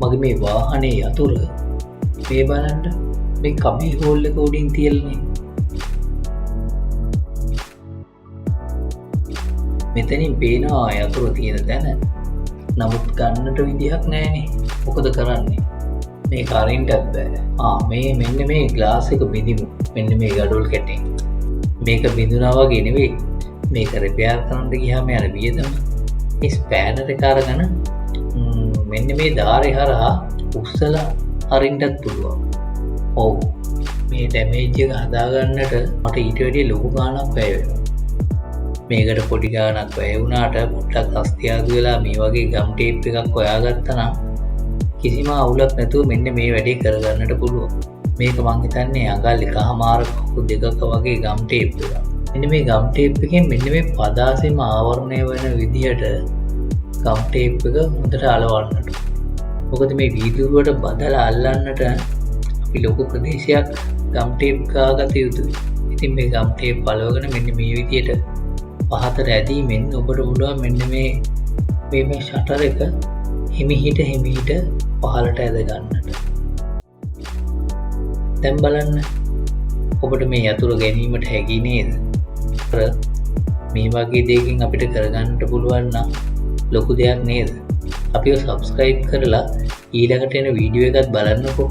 මගේ මේ වාහනේ යතුර මේ බලන්න මේ කබී හෝල් එක උඩින් තියලනේ. මෙතනින් පේනවා යතුර තියෙන තැන. නමුත් ගන්නට විදිහක් නෑනේ. මොකද කරන්නේ? මේ කරින්ටත් බෑ. මේ මෙන්න මේ ග්ලාස් එක බිඳිමු. මෙන්න මේ ගඩොල් කැටෙන්. මේක බිඳුනා වගේ නෙවෙයි. මේක රිපෙයාර් කරන්න ගියාම යන වියදම මේ ස්පෑනර් එක අරගෙන මෙන්න මේ ධාරේ හරහා උස්සලා අරින්නත් පුළුවන්. ඔව්. මේ ඩැමේජ් එක හදාගන්නට මට ඊට වැඩිය ලොකු ගාණක් වැය වෙනවා. මේකට පොඩි ගාණක් වැය වුණාට පොඩ්ඩක් අස්තියාදු වෙලා මේ වගේ ගම් ටේප් එකක් හොයාගත්තා නම් කිසිම අවුලක් නැතුව මෙන්න මේ වැඩේ කරගන්නට පුළුවන්. මේක මං හිතන්නේ අඟල් එකහමාරක දෙකක වගේ ගම් ටේප් එකක්. මෙන්න මේ ගම් ටේප් එකෙන් මෙන්න මේ පදාසෙම ආවරණය වෙන විදිහට ගම් ටේප් එක හොඳට අලවන්නට. මොකද මේ වීදුරුවට බදලා අල්ලන්නට අපි ලොකු ප්‍රදේශයක් ගම් ටේප් ගාගත යුතුයි. ඉතින් මේ ගම් ටේප් අලවගෙන මෙන්න මේ විදිහට පහතට ඇදීමෙන් ඔබට පුළුවන් මෙන්න මේ ෂටර් එක හිමිහිට පහළට ඇද ගන්නට. දැන් බලන්න ඔබට මේ යතුර ගැනීමට හැකි නේද? මේ වගේ දෙයකින් අපිට කරගන්නට පුළුවන් නම් ලොකු දෙයක් නේද? අපිව සබ්ස්ක්‍රයිබ් කරලා ඊළඟට එන වීඩියෝ එකත් බලන්නකෝ.